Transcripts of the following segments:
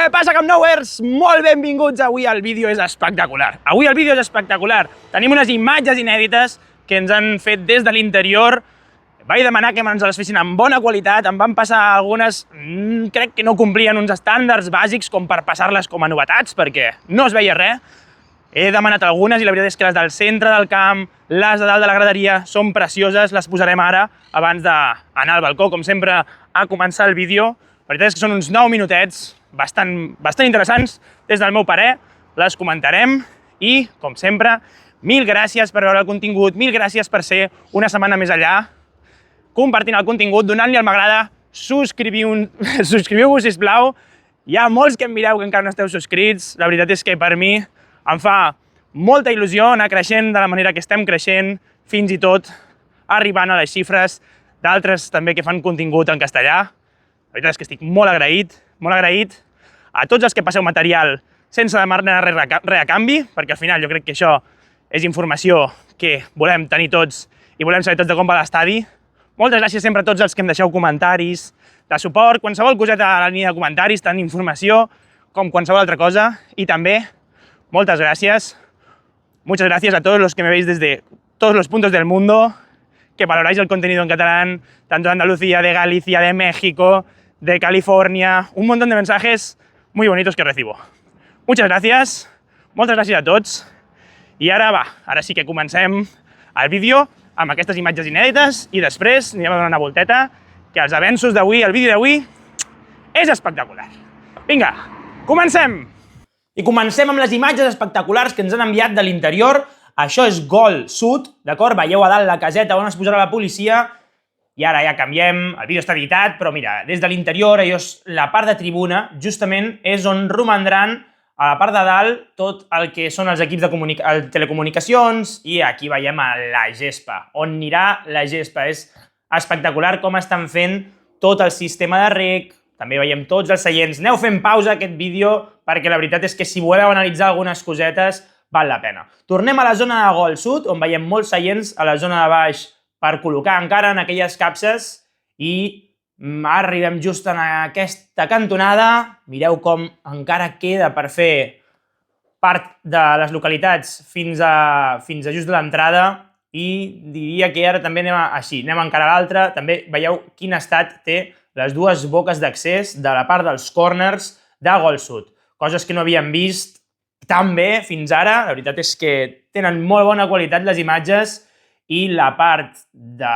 Què passa, Camp Nouers? Molt benvinguts, avui el vídeo és espectacular. Tenim unes imatges inèdites que ens han fet des de l'interior. Vaig demanar que ens les fessin amb bona qualitat, em van passar algunes, crec que no complien uns estàndards bàsics com per passar-les com a novetats, perquè no es veia res. He demanat algunes i la veritat és que les del centre del camp, les de dalt de la graderia, són precioses, les posarem ara, abans d'anar al balcó, com sempre, a començar el vídeo. La veritat és que són uns 9 minutets, bastant interessants, des del meu parer, les comentarem i, com sempre, mil gràcies per veure el contingut, mil gràcies per ser una setmana més allà, compartint el contingut, donant-li el m'agrada, subscriviu-vos, sisplau. Hi ha molts que em mireu que encara no esteu subscrits, la veritat és que per mi em fa molta il·lusió anar creixent de la manera que estem creixent, fins i tot arribant a les xifres d'altres també que fan contingut en castellà. La veritat és que estic molt agraït a tots els que passeu material sense demanar res a canvi, perquè al final jo crec que això és informació que volem tenir tots i volem saber tots de com va l'estadi. Moltes gràcies sempre a tots els que em deixeu comentaris de suport, qualsevol coseta a la línia de comentaris, tant informació com qualsevol altra cosa. I també, muchas gracias a todos los que me veis desde todos los puntos del mundo, que valoráis el contenido en catalán, tanto de Andalucía, de Galicia, de México, de California, un montón de mensajes muy bonitos que recibo. Muchas gracias a tots. I ara sí que comencem el vídeo amb aquestes imatges inèdites i després anirem a donar una volteta, que els avenços d'avui, el vídeo d'avui, és espectacular. Vinga, comencem! I comencem amb les imatges espectaculars que ens han enviat de l'interior. Això és Gol Sud, d'acord? Veieu a dalt la caseta on es posarà la policia. I ara ja canviem, el vídeo està editat, però mira, des de l'interior, la part de tribuna, justament és on romandran a la part de dalt tot el que són els equips de telecomunicacions, i aquí veiem la gespa, on anirà la gespa. És espectacular com estan fent tot el sistema de rec, també veiem tots els seients. Aneu fent pausa a aquest vídeo, perquè la veritat és que si voleu analitzar algunes cosetes, val la pena. Tornem a la zona de Gol Sud, on veiem molts seients a la zona de baix per col·locar encara en aquelles capses, i arribem just en aquesta cantonada. Mireu com encara queda per fer part de les localitats fins a just l'entrada, i diria que ara també anem encara a l'altra. També veieu quin estat té les dues boques d'accés de la part dels corners de Gol Sud. Coses que no havíem vist tan bé fins ara. La veritat és que tenen molt bona qualitat les imatges, i la part de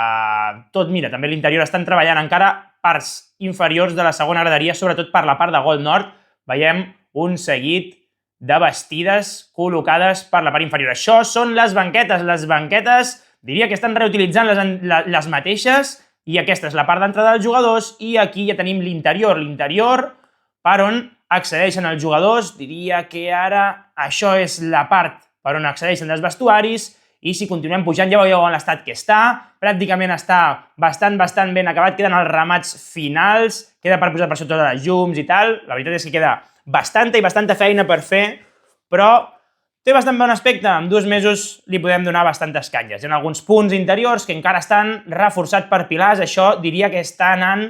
tot, mira, també l'interior estan treballant encara parts inferiors de la segona graderia, sobretot per la part de Gol Nord. Veiem un seguit de bastides col·locades per la part inferior. Això són les banquetes. Les banquetes diria que estan reutilitzant les mateixes, i aquesta és la part d'entrada dels jugadors, i aquí ja tenim l'interior. L'interior per on accedeixen els jugadors. Diria que ara això és la part per on accedeixen els vestuaris, i si continuem pujant ja veieu en l'estat que està. Pràcticament està bastant ben acabat. Queden els ramats finals, queda per posar per sota de les llums i tal. La veritat és que queda bastanta feina per fer, però té bastant bon aspecte. En 2 mesos li podem donar bastantes canyes. Hi ha alguns punts interiors que encara estan reforçats per pilars. Això diria que està anant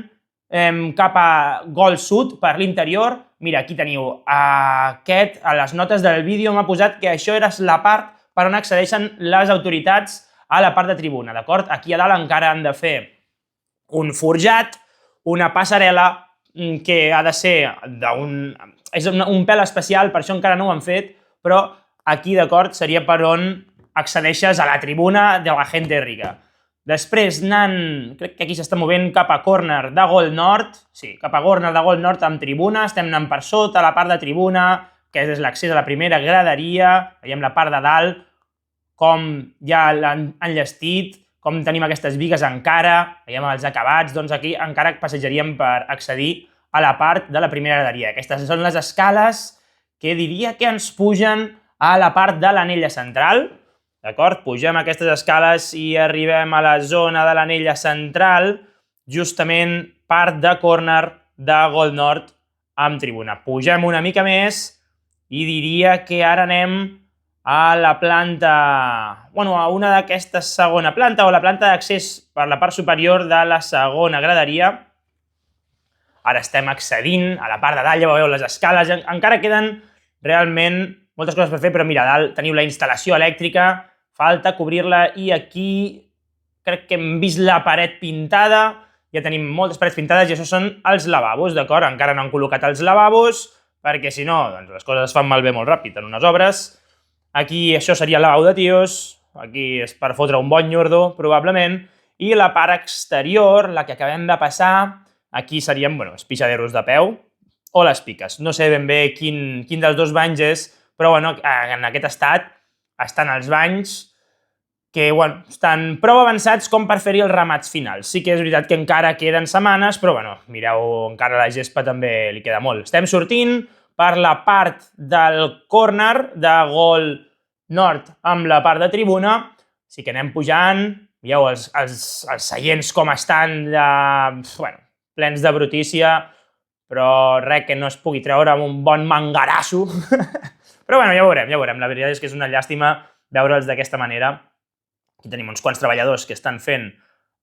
cap a Gol Sud per l'interior. Mira, aquí teniu a les notes del vídeo m'ha posat que això era la part per on accedeixen les autoritats a la part de tribuna, d'acord? Aquí a dalt encara han de fer un forjat, una passarel·la, que ha de ser és un pèl especial, per això encara no ho han fet, però aquí, d'acord, seria per on accedeixes a la tribuna de la gente rica. Després anant, crec que aquí s'està movent cap a corner de Gol Nord, sí, cap a corner de Gol Nord amb tribuna, estem anant per sota, la part de tribuna, que és l'accés a la primera graderia, veiem la part de dalt, com ja l'han enllestit, com tenim aquestes bigues encara, veiem els acabats, doncs aquí encara passejaríem per accedir a la part de la primera graderia. Aquestes són les escales que diria que ens pugen a la part de l'anella central, d'acord? Pugem aquestes escales i arribem a la zona de l'anella central, justament part de corner de Gol Nord amb tribuna. Pugem una mica més i diria que ara anem a la planta, a una d'aquesta segona planta, o la planta d'accés per la part superior de la segona graderia. ara estem accedint a la part de dalt, ja veureu les escales, encara queden realment moltes coses per fer, però mira, a dalt teniu la instal·lació elèctrica, falta cobrir-la i aquí crec que hem vist la paret pintada, ja tenim moltes parets pintades i això són els lavabos, d'acord? Encara no han col·locat els lavabos, perquè si no, doncs les coses es fan malbé molt ràpid en unes obres. Aquí això seria el lavabo de tios, aquí és per fotre un bon nyordo, probablement, i la part exterior, la que acabem de passar, aquí serien, els pixaderos de peu o les piques. No sé ben bé quin dels dos banys és, però en aquest estat estan els banys que estan prou avançats com per fer-hi els ramats finals. Sí que és veritat que encara queden setmanes, però mireu, encara la gespa també li queda molt. Estem sortint per la part del córner de gol nord amb la part de tribuna, sí que anem pujant, veieu els seients com estan, plens de brutícia, però res que no es pugui treure amb un bon mangarasso. Però ja veurem. La veritat és que és una llàstima veure'ls d'aquesta manera. Aquí tenim uns quants treballadors que estan fent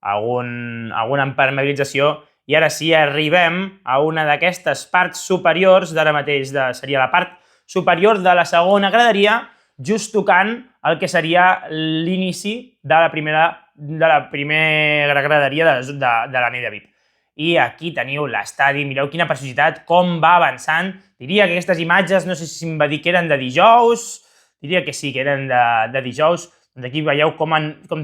alguna impermeabilització i ara sí arribem a una d'aquestes parts superiors, d'ara mateix seria la part superior de la segona graderia, just tocant el que seria l'inici de la primera graderia de l'anella VIP. I aquí teniu l'estadi, mireu quina preciositat, com va avançant. Diria que aquestes imatges, no sé si em va dir que eren de dijous, diria que sí, que eren de dijous. Aquí veieu com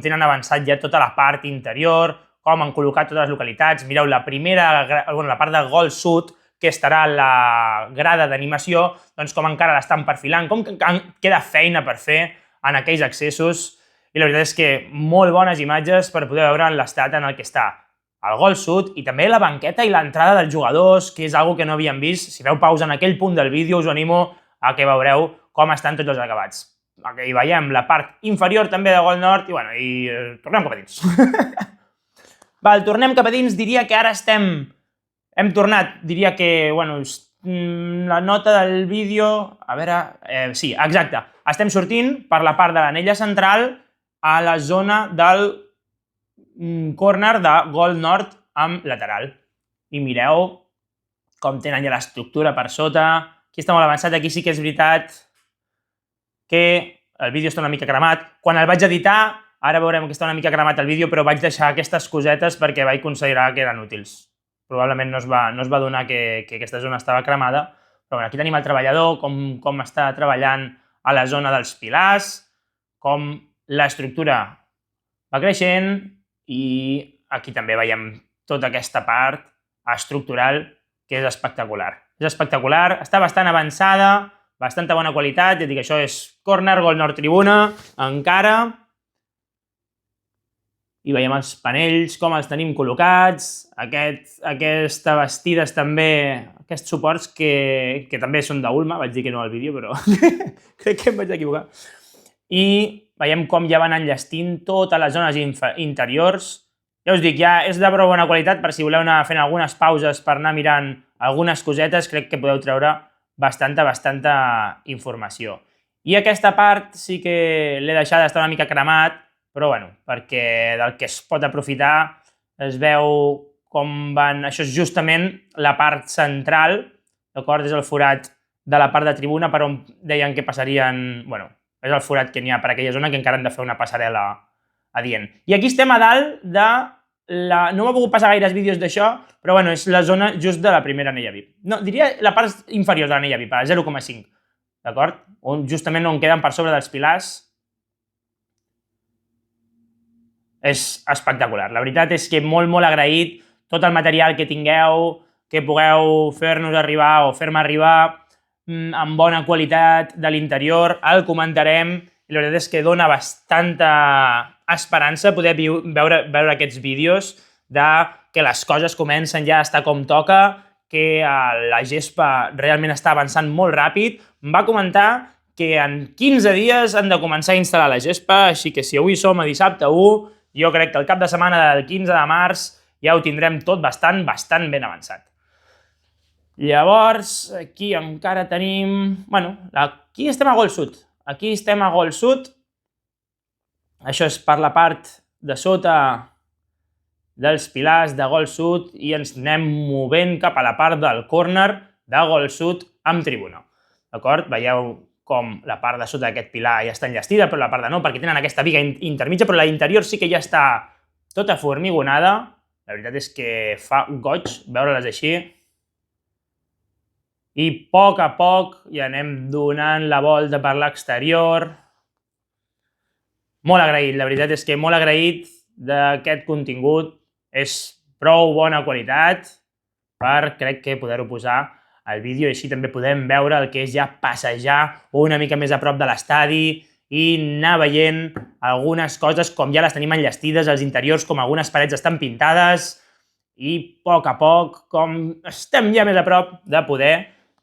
tenen avançat ja tota la part interior, com han col·locat totes les localitats. Mireu, la part del gol sud, que estarà a la grada d'animació, doncs com encara l'estan perfilant, com que queda feina per fer en aquells accessos. I la veritat és que molt bones imatges per poder veure l'estat en el que està el gol sud i també la banqueta i l'entrada dels jugadors, que és una que no havíem vist. Si feu pausa en aquell punt del vídeo, us animo a que veureu com estan tots els acabats. Aquí veiem la part inferior també de gol nord i tornem cap a dins. Tornem cap a dins, diria que ara hem tornat, diria que, la nota del vídeo, a veure, sí, exacte, estem sortint per la part de l'anella central a la zona del córner de gol nord amb lateral. I mireu com tenen ja l'estructura per sota, aquí està molt avançat, aquí sí que és veritat que el vídeo està una mica cremat. Quan el vaig editar, ara veurem que està una mica cremat el vídeo, però vaig deixar aquestes cosetes perquè vaig considerar que eren útils. Probablement no es va donar que aquesta zona estava cremada, però aquí tenim el treballador, com està treballant a la zona dels pilars, com l'estructura va creixent i aquí també veiem tota aquesta part estructural que és espectacular. És espectacular, està bastant avançada, bastanta bona qualitat, ja dic, això és córner, gol nord tribuna, encara. I veiem els panells, com els tenim col·locats, aquestes bastides també, aquests suports que també són d'Ulma, vaig dir que no al vídeo, però crec que em vaig equivocar. I veiem com ja van enllestint totes les zones interiors. Ja us dic, ja és de prou bona qualitat, per si voleu anar fent algunes pauses per anar mirant algunes cosetes, crec que podeu treure bastanta informació. I aquesta part sí que l'he deixada estar una mica cremat, però perquè del que es pot aprofitar es veu com van... Això és justament la part central, d'acord? És el forat de la part de tribuna per on deien que passarien... és el forat que n'hi ha per aquella zona que encara han de fer una passarel·la adient. I aquí estem a dalt de la... No m'ha pogut passar gaires vídeos d'això, però és la zona just de la primera anella VIP. No, diria la part inferior de l'anella VIP, a 0,5, d'acord? Justament on queden per sobre dels pilars. És espectacular. La veritat és que molt agraït tot el material que tingueu, que pugueu fer-nos arribar o fer-me arribar amb bona qualitat de l'interior, el comentarem i la veritat és que dona bastanta esperança poder veure aquests vídeos de que les coses comencen ja a estar com toca, que la gespa realment està avançant molt ràpid. Em va comentar que en 15 dies han de començar a instal·lar la gespa, així que si avui som a dissabte 1, jo crec que el cap de setmana del 15 de març ja ho tindrem tot bastant ben avançat. Llavors, aquí encara tenim... aquí estem a gol sud. Aquí estem a gol sud. Això és per la part de sota dels pilars de gol sud i ens anem movent cap a la part del córner de gol sud amb tribuna. D'acord? Veieu com la part de sota d'aquest pilar ja està enllestida, però la part de no, perquè tenen aquesta viga intermitja, però la interior sí que ja està tota formigonada. La veritat és que fa goig veure-les així. I a poc ja anem donant la volta per l'exterior. Molt agraït, la veritat és que molt agraït d'aquest contingut. És prou bona qualitat per, crec que, poder-ho posar al vídeo i així també podem veure el que és ja passejar una mica més a prop de l'estadi i anar veient algunes coses com ja les tenim enllestides, els interiors, com algunes parets estan pintades i a poc, com estem ja més a prop de poder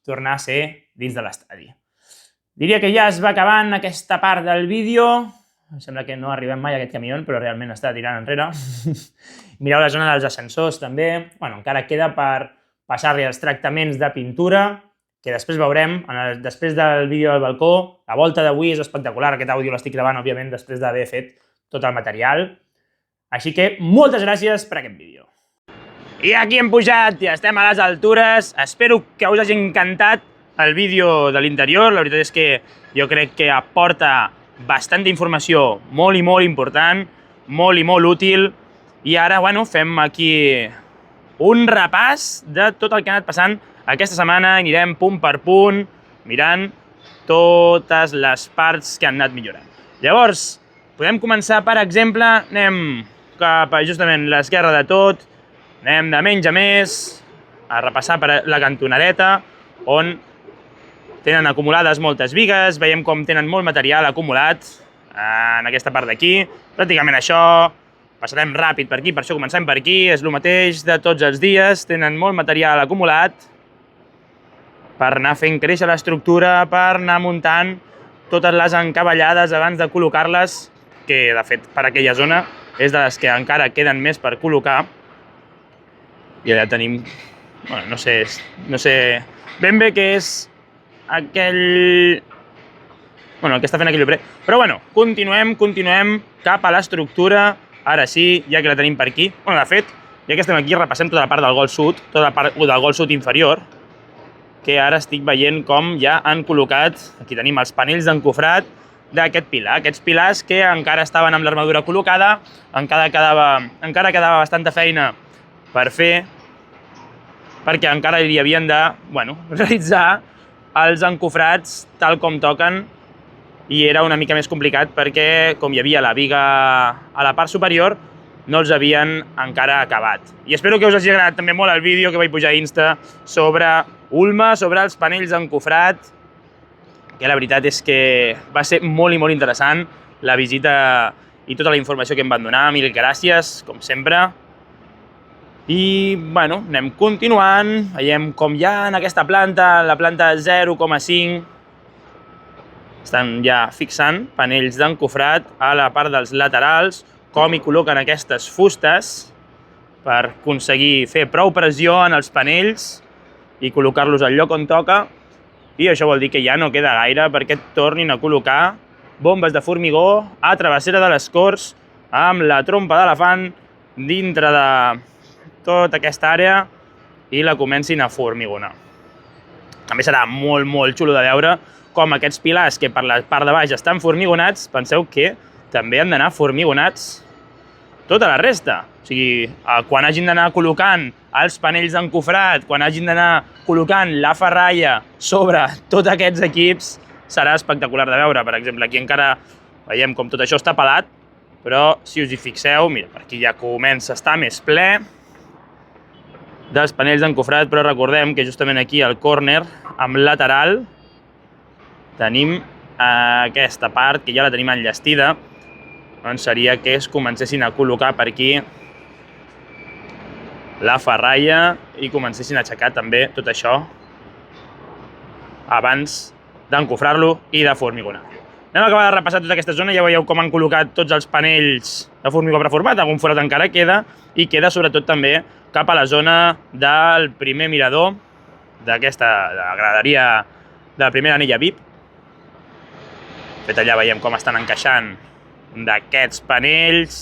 tornar a ser dins de l'estadi. Diria que ja es va acabant aquesta part del vídeo. Em sembla que no arribem mai a aquest camió, però realment està tirant enrere. Mireu la zona dels ascensors, també. Bueno, encara queda per passar-li els tractaments de pintura, que després veurem, després del vídeo del balcó. La volta d'avui és espectacular. Aquest àudio l'estic gravant, òbviament, després d'haver fet tot el material. Així que moltes gràcies per aquest vídeo. I aquí hem pujat, ja estem a les altures. Espero que us hagi encantat el vídeo de l'interior. La veritat és que jo crec que aporta bastanta informació molt i molt important, molt i molt útil. I ara, bueno, fem aquí un repàs de tot el que ha anat passant aquesta setmana. Anirem punt per punt, mirant totes les parts que han anat millorant. Llavors, podem començar, per exemple, anem cap a justament l'esquerra de tot, anem de menys a més, a repassar per la cantonadeta, on tenen acumulades moltes bigues, veiem com tenen molt material acumulat en aquesta part d'aquí. Pràcticament això, passarem ràpid per aquí, per això comencem per aquí, és el mateix de tots els dies, tenen molt material acumulat per anar fent créixer l'estructura, per anar muntant totes les encavallades abans de col·locar-les, que de fet per aquella zona és de les que encara queden més per col·locar. I allà tenim, bueno, no sé ben bé què és aquell... Bueno, el que està fent aquell obrer. Però bueno, continuem cap a l'estructura. Ara sí, ja que la tenim per aquí. Bueno, de fet, ja que estem aquí, repassem tota la part del gol sud, tota la part del gol sud inferior, que ara estic veient com ja han col·locat, aquí tenim els panells d'encofrat d'aquest pilar. Aquests pilars que encara estaven amb l'armadura col·locada, encara quedava bastanta feina per fer, perquè encara hi havien de, bueno, realitzar els encofrats tal com toquen, i era una mica més complicat perquè, com hi havia la viga a la part superior, no els havien encara acabat. I espero que us hagi agradat també molt el vídeo que vaig pujar a Insta sobre Ulma, sobre els panells d'encofrat, que la veritat és que va ser molt i molt interessant la visita i tota la informació que em van donar. Mil gràcies, com sempre. I, bueno, anem continuant. Veiem com ja en aquesta planta, la planta 0,5, estan ja fixant panells d'encofrat a la part dels laterals, com hi col·loquen aquestes fustes per aconseguir fer prou pressió en els panells i col·locar-los al lloc on toca. I això vol dir que ja no queda gaire perquè tornin a col·locar bombes de formigó a travessera de les corts amb la trompa d'elefant dintre de tota aquesta àrea i la comencin a formigonar. També serà molt, molt xulo de veure com aquests pilars que per la part de baix estan formigonats, penseu que també han d'anar formigonats tota la resta. O sigui, quan hagin d'anar col·locant els panells d'encofrat, quan hagin d'anar col·locant la ferralla sobre tots aquests equips, serà espectacular de veure. Per exemple, aquí encara veiem com tot això està pelat, però si us hi fixeu, mira, per aquí ja comença a estar més ple dels panells d'encofrat, però recordem que justament aquí al córner, amb lateral, tenim aquesta part que ja la tenim enllestida, doncs seria que es comencessin a col·locar per aquí la ferralla i comencessin a aixecar també tot això abans d'encofrar-lo i de formigonar. Anem a acabar de repassar tota aquesta zona, ja veieu com han col·locat tots els panells de formigó preformat, algun forat encara queda, i queda sobretot també cap a la zona del primer mirador d'aquesta graderia de la primera anella VIP. De fet, allà veiem com estan encaixant d'aquests panells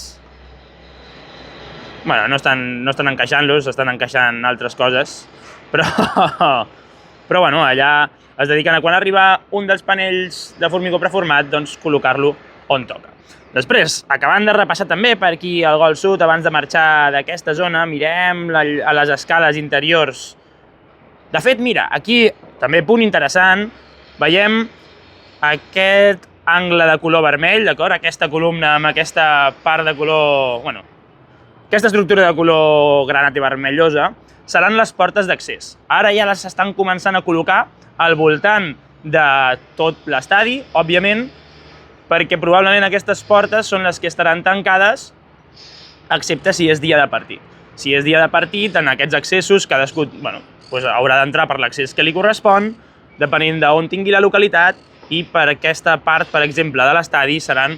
Bueno, no estan encaixant-los, estan encaixant altres coses, però bueno, allà es dediquen a quan arriba un dels panells de formigó preformat, doncs col·locar-lo on toca. Després, acabant de repassar també per aquí al Gol Sud, abans de marxar d'aquesta zona, mirem a les escales interiors. De fet, mira, aquí també punt interessant, veiem aquest angle de color vermell, d'acord? Aquesta columna amb aquesta part de color... Bueno, aquesta estructura de color granat i vermellosa seran les portes d'accés. Ara ja les estan començant a col·locar al voltant de tot l'estadi, òbviament, perquè probablement aquestes portes són les que estaran tancades, excepte si és dia de partit. Si és dia de partit, en aquests accessos, cadascú haurà d'entrar per l'accés que li correspon, depenent d'on tingui la localitat, i per aquesta part, per exemple, de l'estadi, seran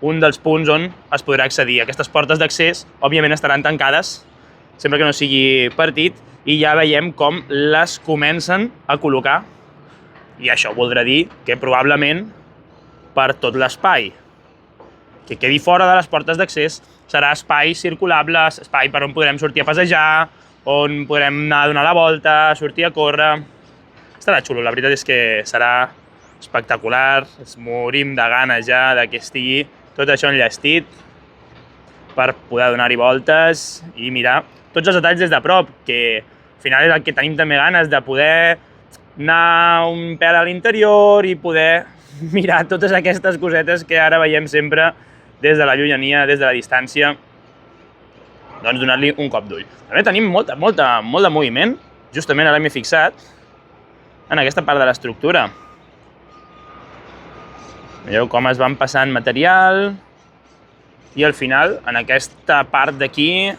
un dels punts on es podrà accedir. Aquestes portes d'accés, òbviament, estaran tancades, sempre que no sigui partit, i ja veiem com les comencen a col·locar. I això voldrà dir que probablement per tot l'espai que quedi fora de les portes d'accés serà espai circulable, espai per on podrem sortir a passejar, on podrem anar a donar la volta, sortir a córrer. Estarà xulo, la veritat és que serà espectacular, ens morim de ganes ja de que estigui tot això enllestit per poder donar-hi voltes i mirar tots els detalls des de prop, que al final és el que tenim també ganes de poder anar un pèl a l'interior i poder mirar totes aquestes cosetes que ara veiem sempre des de la llunyania, des de la distància, doncs donar-li un cop d'ull. També tenim molt de moviment, justament ara m'he fixat, en aquesta part de l'estructura. Veieu com es van passant material i al final, en aquesta part d'aquí,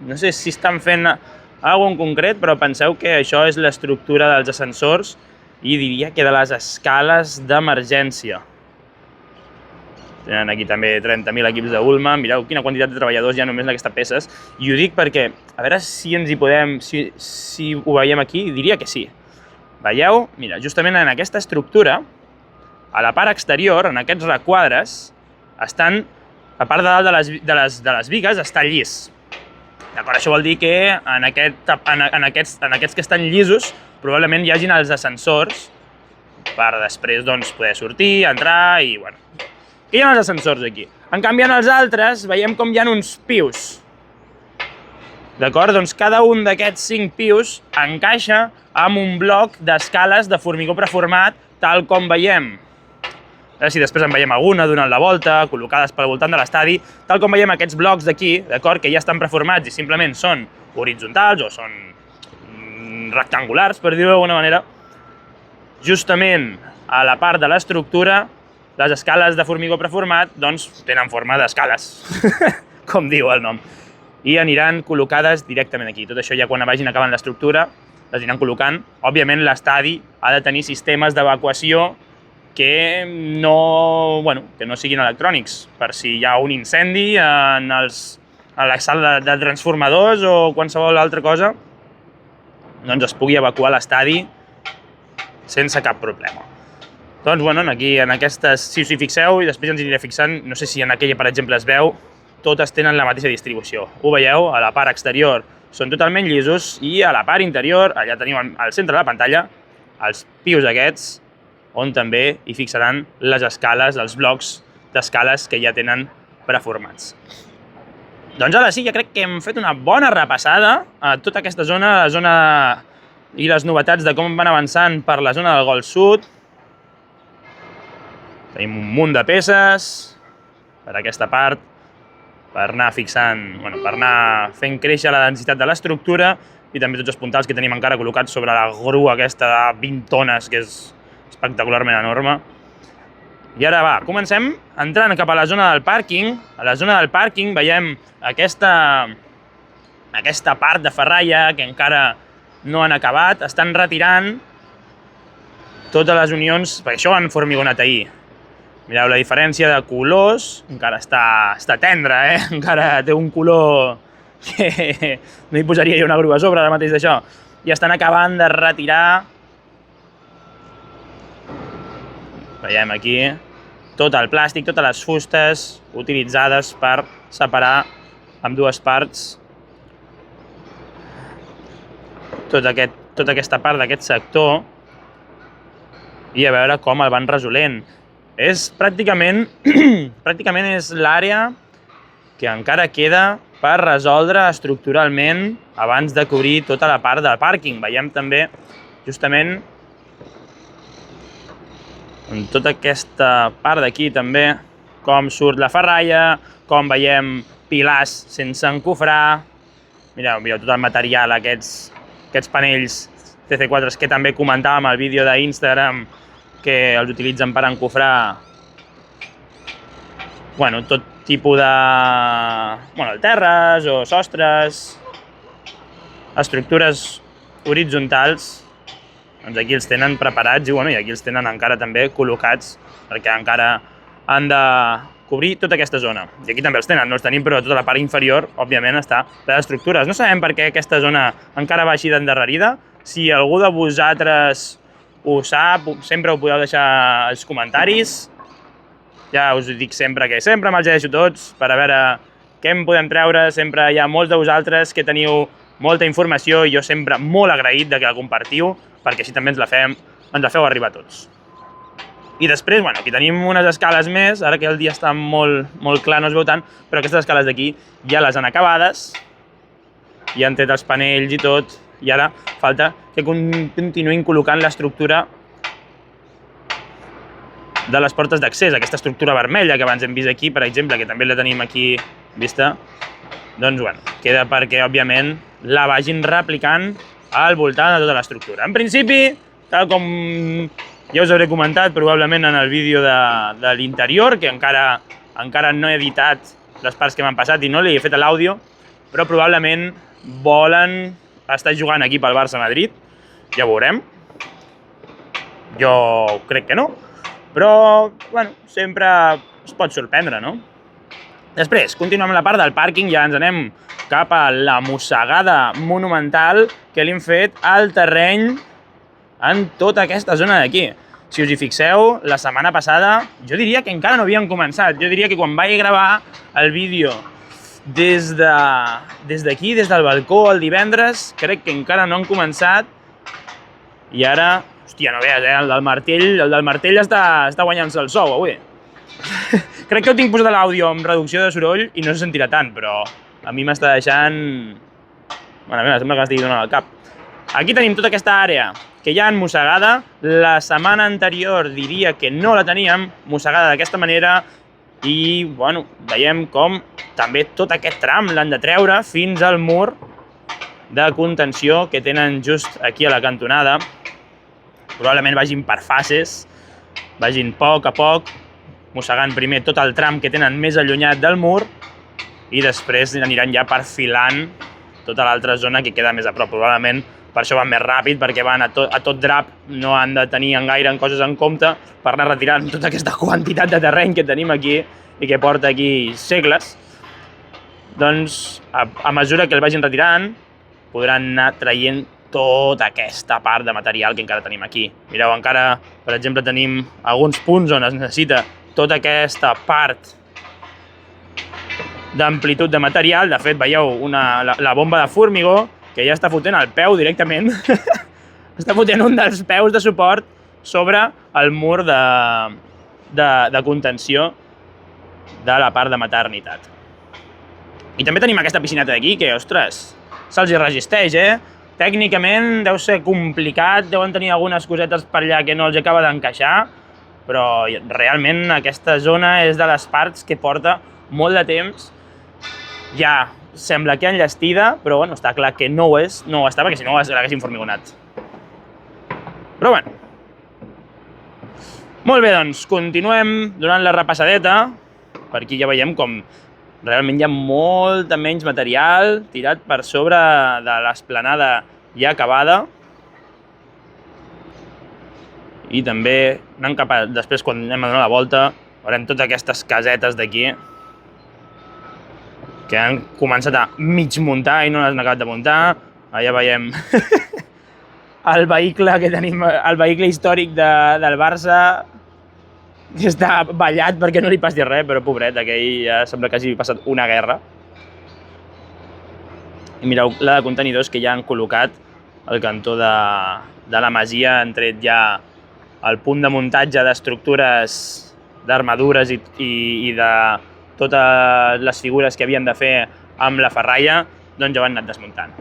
no sé si estan fent alguna cosa en concret, però penseu que això és l'estructura dels ascensors i diria que de les escales d'emergència. Tenen aquí també 30.000 equips d'Ulma, mireu quina quantitat de treballadors hi ha només en aquestes peces. I ho dic perquè, a veure si ens hi podem, si ho veiem aquí, diria que sí. Veieu? Mira, justament en aquesta estructura, a la part exterior, en aquests requadres, estan, a part de dalt de les bigues, està llis. D'acord, això vol dir que en aquests que estan llisos probablement hi hagin els ascensors per després poder sortir, entrar i... bueno. Aquí hi ha els ascensors aquí. En canvi, en els altres veiem com hi ha uns pius. D'acord? Doncs cada un d'aquests 5 pius encaixa amb un bloc d'escales de formigó preformat tal com veiem. A veure si després en veiem alguna donant la volta, col·locades pel voltant de l'estadi, tal com veiem aquests blocs d'aquí, d'acord, que ja estan preformats i simplement són horitzontals o són rectangulars, per dir-ho d'alguna manera. Justament a la part de l'estructura, les escales de formigó preformat, doncs, tenen forma d'escales, com diu el nom, i aniran col·locades directament aquí. Tot això ja quan vagin acabant l'estructura, les aniran col·locant. Òbviament, l'estadi ha de tenir sistemes d'evacuació que no siguin electrònics, per si hi ha un incendi a la sala de transformadors o qualsevol altra cosa, doncs es pugui evacuar l'estadi sense cap problema. Doncs, aquí en aquestes, si us hi fixeu, i després ens aniré fixant, no sé si en aquella, per exemple, es veu, totes tenen la mateixa distribució. Ho veieu? A la part exterior són totalment llisos i a la part interior, allà teniu al centre de la pantalla, els pius aquests, on també hi fixaran les escales, els blocs d'escales que ja tenen preformats. Doncs ara sí, ja crec que hem fet una bona repassada a tota aquesta zona, la zona i les novetats de com van avançant per la zona del Gol Sud. Tenim un munt de peces per aquesta part, per anar fixant, per anar fent créixer la densitat de l'estructura i també tots els puntals que tenim encara col·locats sobre la grua aquesta de 20 tones, que és espectacularment enorme. I ara comencem entrant cap a la zona del pàrquing. A la zona del pàrquing veiem aquesta part de ferralla que encara no han acabat. Estan retirant totes les unions, perquè això ho han formigonat ahir. Mireu la diferència de colors, encara està tendre, encara té un color que no hi posaria jo una grua a sobre ara mateix d'això. I estan acabant de retirar, veiem aquí, tot el plàstic, totes les fustes utilitzades per separar amb dues parts tota aquesta part d'aquest sector i a veure com el van resolent. És pràcticament és l'àrea que encara queda per resoldre estructuralment abans de cobrir tota la part del pàrquing. Veiem també justament en tota aquesta part d'aquí també com surt la ferralla, com veiem pilars sense encofrar. Mireu tot el material, aquests panells TC4 que també comentàvem al vídeo d'Instagram que els utilitzen per encofrar tot tipus de terres o sostres, estructures horitzontals. Doncs aquí els tenen preparats i aquí els tenen encara també col·locats perquè encara han de cobrir tota aquesta zona. I aquí també els tenen, no els tenim, però tota la part inferior, òbviament, està ple d'estructures. No sabem per què aquesta zona encara va així d'endarrerida. Si algú de vosaltres ho sap, sempre ho podeu deixar als comentaris. Ja us dic sempre que sempre me'ls llegeixo tots per a veure què en podem treure. Sempre hi ha molts de vosaltres que teniu molta informació i jo sempre molt agraït de que la compartiu, perquè així també ens la feu arribar a tots. I després, aquí tenim unes escales més, ara que el dia està molt clar, no es veu tant, però aquestes escales d'aquí ja les han acabades, ja han tret els panells i tot, i ara falta que continuïn col·locant l'estructura de les portes d'accés, aquesta estructura vermella que abans hem vist aquí, per exemple, que també la tenim aquí vista, doncs queda perquè, òbviament, la vagin replicant al voltant de tota l'estructura. En principi, tal com ja us hauré comentat probablement en el vídeo de l'interior, que encara no he editat les parts que m'han passat i no li he fet l'àudio, però probablement volen estar jugant aquí pel Barça-Madrid, ja ho veurem. Jo crec que no, però sempre es pot sorprendre, no? Després, continuem amb la part del pàrquing, ja ens anem cap a la mossegada monumental que li hem fet al terreny en tota aquesta zona d'aquí. Si us hi fixeu, la setmana passada jo diria que encara no havien començat. Jo diria que quan vaig gravar el vídeo des d'aquí, des del balcó el divendres, crec que encara no han començat. I ara, hòstia, no veus, el del martell està guanyant-se el sou avui. Crec que ho tinc posat a l'àudio amb reducció de soroll i no se sentirà tant, però a mi m'està deixant... a mi sembla que m'estigui donant al cap. Aquí tenim tota aquesta àrea que ja han mossegada. La setmana anterior diria que no la teníem mossegada d'aquesta manera i, veiem com també tot aquest tram l'han de treure fins al mur de contenció que tenen just aquí a la cantonada. Probablement vagin per fases, vagin a poc, mossegant primer tot el tram que tenen més allunyat del mur i després aniran ja perfilant tota l'altra zona que queda més a prop. Probablement per això van més ràpid, perquè van a tot drap, no han de tenir gaire coses en compte per anar retirant tota aquesta quantitat de terreny que tenim aquí i que porta aquí segles. Doncs a mesura que el vagin retirant podran anar traient tota aquesta part de material que encara tenim aquí. Mireu, encara, per exemple, tenim alguns punts on es necessita tota aquesta part d'amplitud de material. De fet, veieu la bomba de formigó que ja està fotent el peu directament. Està fotent un dels peus de suport sobre el mur de contenció de la part de maternitat. I també tenim aquesta piscineta d'aquí que, ostres, se'ls hi resisteix, Tècnicament deu ser complicat, deuen tenir algunes cosetes per allà que no els acaba d'encaixar, però realment aquesta zona és de les parts que porta molt de temps. Ja sembla que enllestida, però està clar que no ho és, no ho està, perquè si no l'haguéssim formigonat. Però molt bé, doncs, continuem donant la repassadeta. Per aquí ja veiem com realment hi ha molt menys material tirat per sobre de l'esplanada ja acabada. I també anant cap a... Després, quan anem a donar la volta, veurem totes aquestes casetes d'aquí que han començat a mig muntar i no les han acabat de muntar. Allà veiem el vehicle que tenim, el vehicle històric del Barça, que està ballat perquè no li passi res, però pobret, aquell ja sembla que hagi passat una guerra. I mireu la de contenidors que ja han col·locat el cantó de la masia han tret ja el punt de muntatge d'estructures, d'armadures i de totes les figures que havien de fer amb la ferralla, doncs ja ho han anat desmuntant.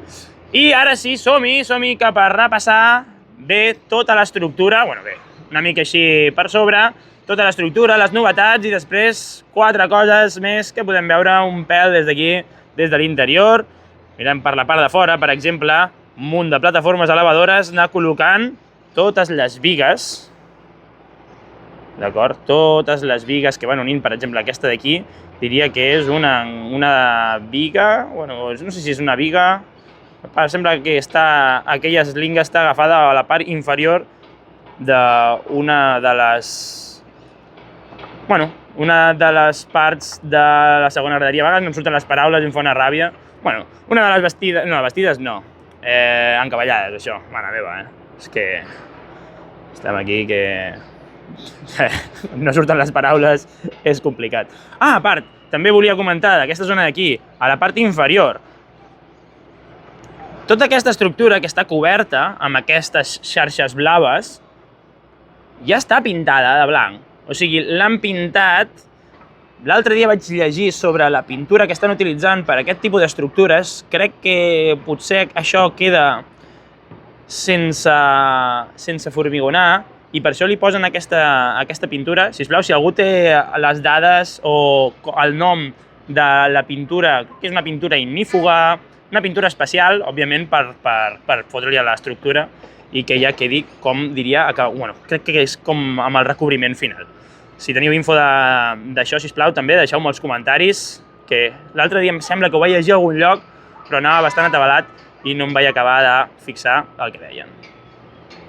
I ara sí, som-hi cap a repassar bé tota l'estructura, bueno bé, una mica així per sobre, tota l'estructura, les novetats i després 4 coses més que podem veure un pèl des d'aquí, des de l'interior. Mirem per la part de fora, per exemple, un munt de plataformes elevadores, anar col·locant totes les bigues, d'acord? Totes les bigues que van unint, per exemple, aquesta d'aquí, diria que és una viga, bueno, no sé si és una viga, sembla que aquella eslinga està agafada a la part inferior d'una de les... Bueno, una de les parts de la segona graderia. A vegades no em surten les paraules i em fa una ràbia. Bueno, una de les vestides... No, vestides no. Encavallades, això. Mare meva, És que... Estem aquí que... No surten les paraules, és complicat. Ah, a part, també volia comentar d'aquesta zona d'aquí, a la part inferior. Tota aquesta estructura que està coberta amb aquestes xarxes blaves ja està pintada de blanc. O sigui, l'han pintat... L'altre dia vaig llegir sobre la pintura que estan utilitzant per aquest tipus d'estructures. Crec que potser això queda sense formigonar i per això li posen aquesta pintura. Sisplau, si algú té les dades o el nom de la pintura, que és una pintura ignífuga, una pintura especial, òbviament, per fotre-li a l'estructura i que ja quedi, com diria, bueno, crec que és com amb el recobriment final. Si teniu info d'això, sisplau, també deixeu-me als comentaris, que l'altre dia em sembla que ho vaig llegir a algun lloc, però anava bastant atabalat i no em vaig acabar de fixar el que deien.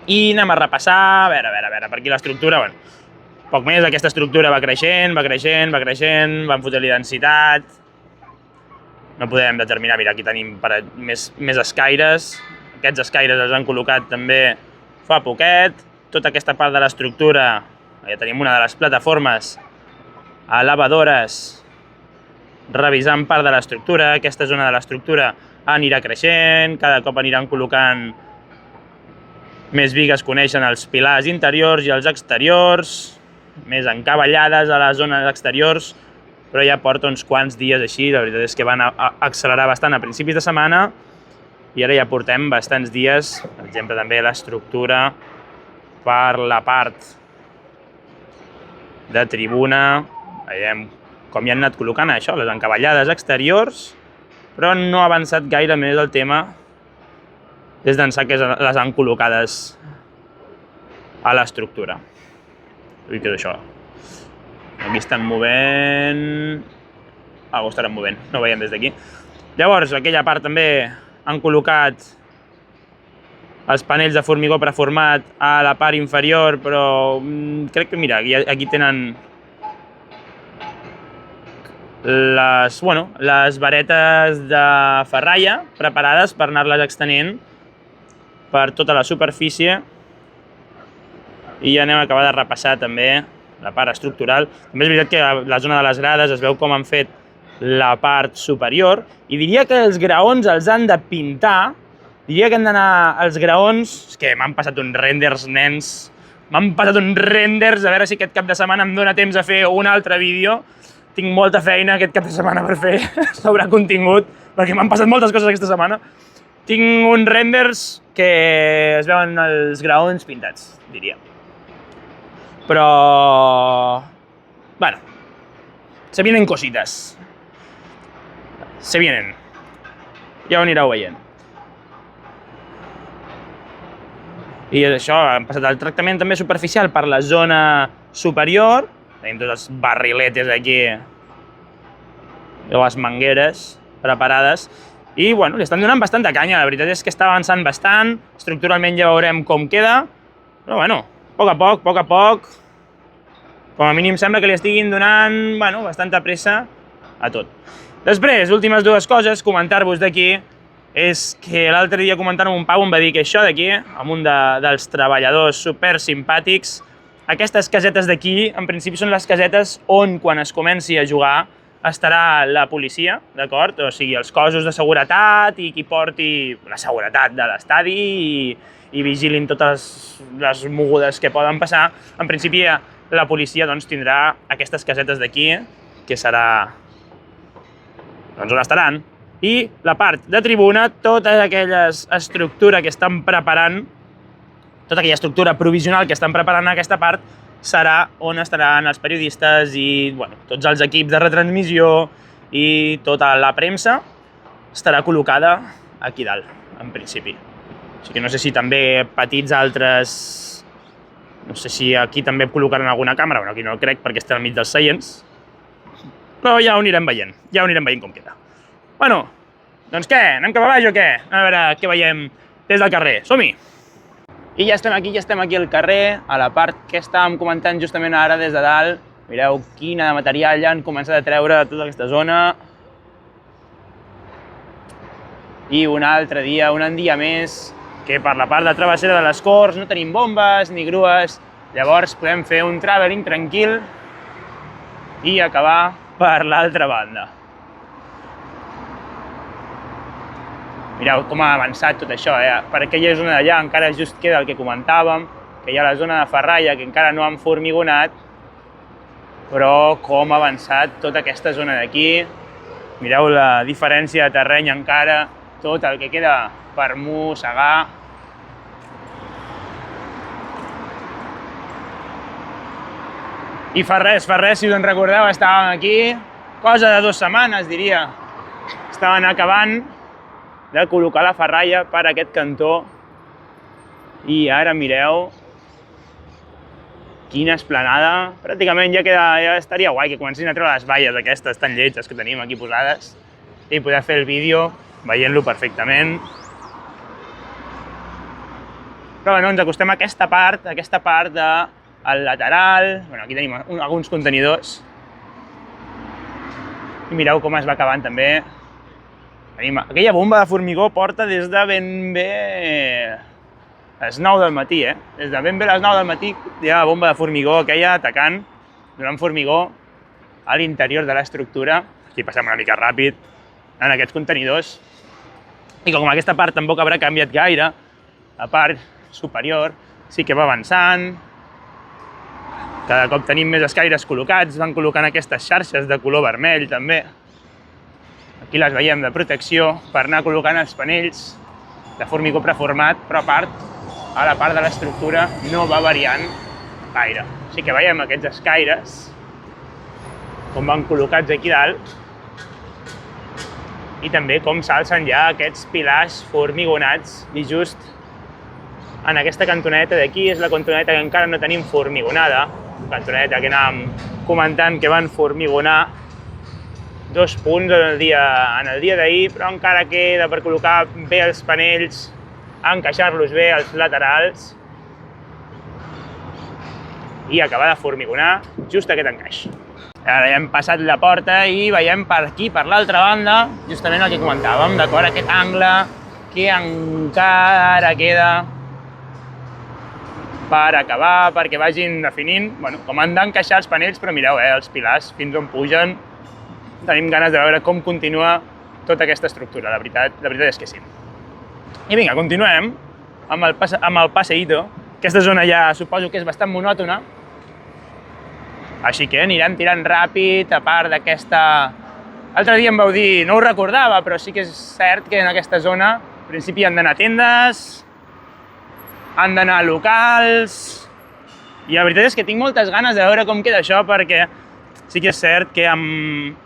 I anem a repassar, a veure, per aquí l'estructura, bueno, poc més, aquesta estructura va creixent, van fotre-li densitat. No podem determinar, mira, aquí tenim més escaires, aquests escaires els han col·locat també fa poquet, tota aquesta part de l'estructura, ja tenim una de les plataformes elevadores revisant part de l'estructura, aquesta zona de l'estructura anirà creixent, cada cop aniran col·locant més bigues que uneixen els pilars interiors i els exteriors, més encavallades a les zones exteriors, però ja porta uns quants dies així, la veritat és que van accelerar bastant a principis de setmana i ara ja portem bastants dies, per exemple també l'estructura per la part de tribuna, veiem com hi han anat col·locant això, les encavallades exteriors, però no ha avançat gaire més el tema des d'ençà que les han col·locades a l'estructura. Ui, què és això? Aquí estan movent... Algú estaran movent, no ho veiem des d'aquí. Llavors, aquella part també han col·locat els panells de formigó preformat a la part inferior, però crec que, mira, aquí tenen les varetes de ferralla preparades per anar-les extenent per tota la superfície i ja anem a acabar de repassar també la part estructural. També és veritat que a la zona de les grades es veu com han fet la part superior i diria que els graons els han de pintar. Diria que han d'anar als graons, és que m'han passat uns renders, nens, m'han passat uns renders, a veure si aquest cap de setmana em dóna temps a fer un altre vídeo. Tinc molta feina aquest cap de setmana per fer sobre contingut, perquè m'han passat moltes coses aquesta setmana. Tinc uns renders que es veuen els graons pintats, diria. Però... bueno, se vienen cositas. Se vienen. Ja ho anireu veient. I això, han passat el tractament també superficial per la zona superior. Tenim tots els barriletes aquí, les mangueres preparades. I, bueno, li estan donant bastanta canya. La veritat és que està avançant bastant. Estructuralment ja veurem com queda. Però, bueno, a poc, com a mínim sembla que li estiguin donant, bueno, bastanta pressa a tot. Després, últimes dues coses, comentar-vos d'aquí, és que l'altre dia comentant amb un pau em va dir que això d'aquí, amb un dels treballadors super simpàtics, aquestes casetes d'aquí, en principi són les casetes on, quan es comenci a jugar, estarà la policia, d'acord? O sigui, els cossos de seguretat i qui porti la seguretat de l'estadi i vigilin totes les mogudes que poden passar. En principi, la policia doncs, tindrà aquestes casetes d'aquí, que serà doncs, on estaran. I la part de tribuna, tota aquella estructura que estan preparant, tota aquella estructura provisional que estan preparant aquesta part, serà on estaran els periodistes i tots els equips de retransmissió i tota la premsa estarà col·locada aquí dalt, en principi. O sigui, no sé si també petits altres... No sé si aquí també col·locaran alguna càmera, bueno, aquí no crec perquè estem al mig dels seients, però ja ho anirem veient com queda. Bueno, doncs què? Anem cap a baix o què? A veure què veiem des del carrer. Som-hi! I ja estem aquí al carrer, a la part que estàvem comentant justament ara des de dalt. Mireu quina de material ja han començat a treure de tota aquesta zona. I un altre dia, un dia més, que per la part de travessera de les Corts no tenim bombes ni grues, llavors podem fer un traveling tranquil i acabar per l'altra banda. Mireu com ha avançat tot això, Per aquella zona d'allà encara just queda el que comentàvem, que hi ha la zona de ferralla que encara no han formigonat, però com ha avançat tota aquesta zona d'aquí. Mireu la diferència de terreny encara, tot el que queda per mossegar. I fa res, si us en recordeu, estàvem aquí, cosa de 2 setmanes, diria. Estaven acabant de col·locar la ferralla per aquest cantó i ara mireu quina esplanada. Pràcticament ja estaria guai que comencin a treure les valles aquestes tan lletges que tenim aquí posades i poder fer el vídeo veient-lo perfectament. Però bueno, ens acostem a aquesta part del lateral. Bueno, aquí tenim alguns contenidors. I mireu com es va acabant també. Aquella bomba de formigó porta des de ben bé les 9 del matí, Des de ben bé les 9 del matí hi ha la bomba de formigó aquella atacant, donant formigó a l'interior de l'estructura. Aquí passem una mica ràpid en aquests contenidors. I com aquesta part tampoc haurà canviat gaire, la part superior sí que va avançant. Cada cop tenim més escaires col·locats, van col·locant aquestes xarxes de color vermell també. Aquí les veiem de protecció per anar col·locant els panells de formigó preformat, però a la part de l'estructura no va variant gaire. Sí que veiem aquests escaires, com van col·locats aquí dalt, i també com s'alcen ja aquests pilars formigonats. I just en aquesta cantoneta d'aquí és la cantoneta que encara no tenim formigonada, cantoneta que anàvem comentant que van formigonar 2 punts en el dia d'ahir, però encara queda per col·locar bé els panells, encaixar-los bé als laterals i acabar de formigonar just aquest encaix. Ara ja hem passat la porta i veiem per aquí, per l'altra banda, justament el que comentàvem, d'acord? Aquest angle que encara queda per acabar, perquè vagin definint com han d'encaixar els panells, però mireu, els pilars fins on pugen. Tenim ganes de veure com continua tota aquesta estructura, la veritat és que sí. I vinga, continuem amb el passeíto. Aquesta zona ja suposo que és bastant monòtona, així que anirem tirant ràpid, a part d'aquesta... L'altre dia em vau dir, no ho recordava, però sí que és cert que en aquesta zona, en principi han d'anar tendes, han d'anar locals... I la veritat és que tinc moltes ganes de veure com queda això, perquè sí que és cert que amb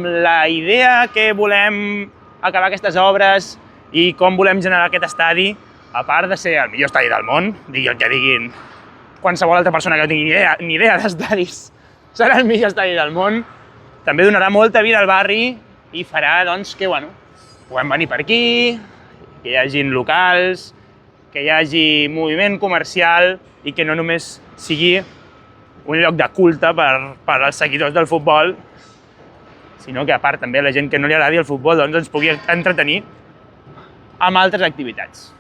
la idea que volem acabar aquestes obres i com volem generar aquest estadi, a part de ser el millor estadi del món, digui el que diguin qualsevol altra persona que no tingui ni idea d'estadis, serà el millor estadi del món, també donarà molta vida al barri i farà que puguem venir per aquí, que hi hagi locals, que hi hagi moviment comercial i que no només sigui un lloc de culte per als seguidors del futbol, sinó que a part també la gent que no li agradi el futbol ens pugui entretenir amb altres activitats.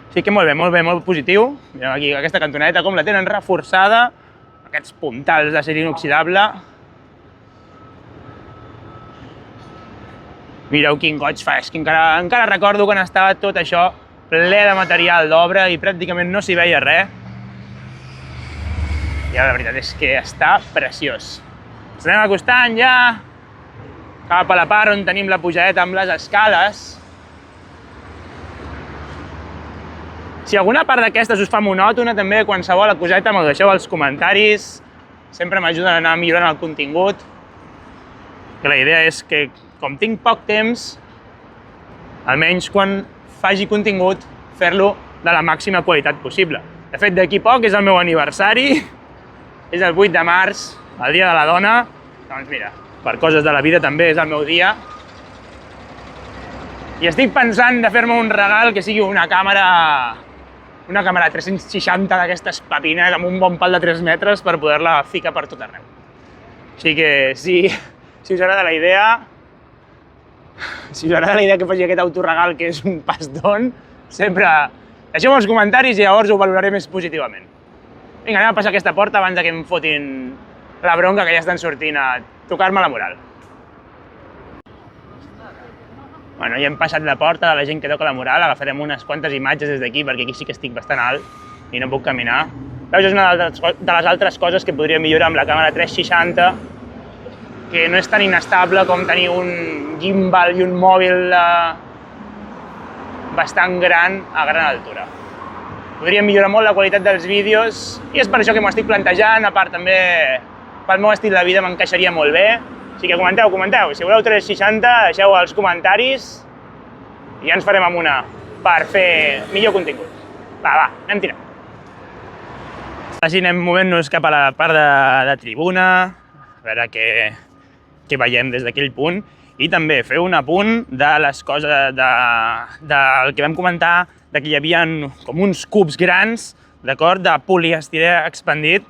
Així que molt bé, molt positiu. Mireu aquí aquesta cantoneta com la tenen reforçada, aquests puntals d'acer inoxidable. Mireu quin goig fa, és que encara recordo quan estava tot això ple de material d'obra i pràcticament no s'hi veia res. I la veritat és que està preciós. Ens anem acostant ja cap a la part on tenim la pujadeta amb les escales. Si alguna part d'aquestes us fa monòtona, també qualsevol coseta m'ho deixeu als comentaris. Sempre m'ajuden a anar millorant el contingut. Que la idea és que, com tinc poc temps, almenys quan faci contingut, fer-lo de la màxima qualitat possible. De fet, d'aquí poc és el meu aniversari, és el 8 de març, el dia de la dona. Doncs mira, per coses de la vida també és el meu dia. I estic pensant de fer-me un regal que sigui una càmera 360 d'aquestes papines amb un bon pal de 3 metres per poder-la ficar per tot arreu. Així que si us agrada la idea, que faci aquest autoregal que és un pastón, sempre deixeu-me els comentaris i llavors ho valoraré més positivament. Vinga, anem a passar aquesta porta abans que em fotin la bronca que ja estan sortint a tocar-me la moral. Bueno, ja hem passat la porta de la gent que toca la moral, agafarem unes quantes imatges des d'aquí perquè aquí sí que estic bastant alt i no puc caminar. Veus, és una de les altres coses que podria millorar amb la càmera 360, que no és tan inestable com tenir un gimbal i un mòbil bastant gran a gran altura. Podria millorar molt la qualitat dels vídeos i és per això que m'ho estic plantejant, a part també pel meu estil de vida m'encaixaria molt bé. Així que comenteu. Si voleu 360, deixeu als comentaris i ja ens farem amb una per fer millor contingut. Va, anem tirant. Així anem movent-nos cap a la part de tribuna, a veure què veiem des d'aquell punt i també fer un apunt de les coses del que vam comentar, que hi havia com uns cubs grans, d'acord, de poliestirè expandit,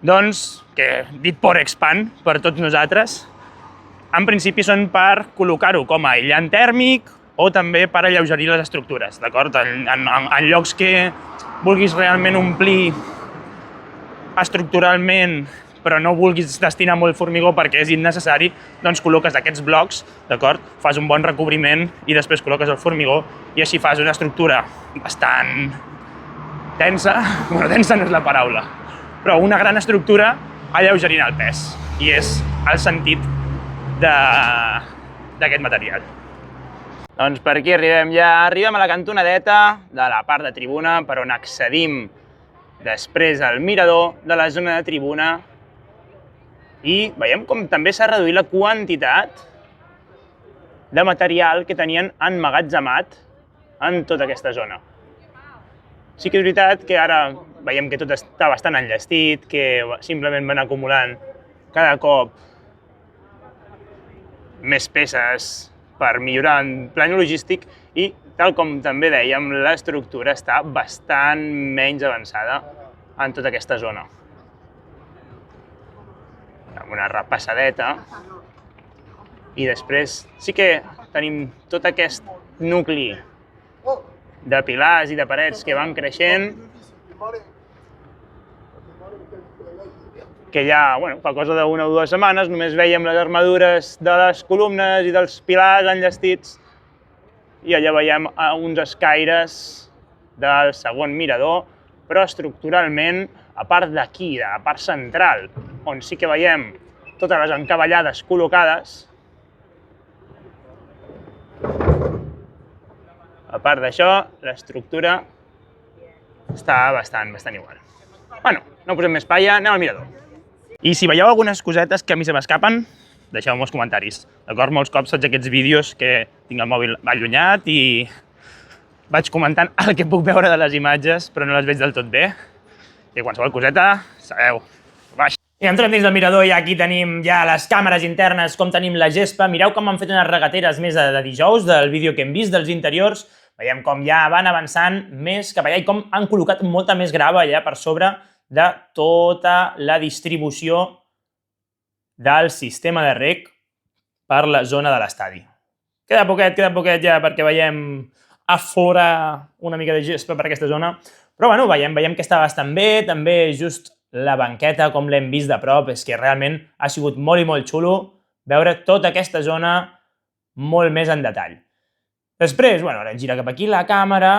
doncs, que dit por expand per tots nosaltres, en principi són per col·locar-ho com a aïllant tèrmic o també per alleugerir les estructures, d'acord? En llocs que vulguis realment omplir estructuralment però no vulguis destinar molt formigó perquè és innecessari, doncs col·loques aquests blocs, d'acord? Fas un bon recobriment i després col·loques el formigó i així fas una estructura bastant densa, bueno, densa no és la paraula, però una gran estructura alleugerint el pes i és el sentit d'aquest material. Doncs per aquí arribem a la cantonadeta de la part de tribuna per on accedim després al mirador de la zona de tribuna i veiem com també s'ha reduït la quantitat de material que tenien emmagatzemat en tota aquesta zona. Sí que és veritat que ara veiem que tot està bastant enllestit, que simplement van acumulant cada cop més peces per millorar en plan logístic i, tal com també dèiem, l'estructura està bastant menys avançada en tota aquesta zona. Amb una repassadeta i després sí que tenim tot aquest nucli de pilars i de parets que van creixent, que ja, fa cosa d'una o 2 setmanes, només veiem les armadures de les columnes i dels pilars enllestits i allà veiem uns escaires del segon mirador, però estructuralment, a part d'aquí, a la part central, on sí que veiem totes les encavallades col·locades, a part d'això, l'estructura està bastant igual. Bueno, no posem més palla, anem al mirador. I si veieu algunes cosetes que a mi se m'escapen, deixeu-m'ho als comentaris. D'acord? Molts cops faig aquests vídeos que tinc el mòbil allunyat i vaig comentant el que puc veure de les imatges, però no les veig del tot bé. I qualsevol coseta, sabeu, baix. I entrem dins del mirador i aquí tenim ja les càmeres internes, com tenim la gespa. Mireu com han fet unes regateres més de dijous del vídeo que hem vist dels interiors. Veiem com ja van avançant més cap allà i com han col·locat molta més grava allà per sobre de tota la distribució del sistema de reg per la zona de l'estadi. Queda poquet ja perquè veiem aflorar una mica de gespa per aquesta zona, però bueno, veiem que està bastant bé, també just la banqueta, com l'hem vist de prop, és que realment ha sigut molt i molt xulo veure tota aquesta zona molt més en detall. Després, ara gira cap aquí la càmera,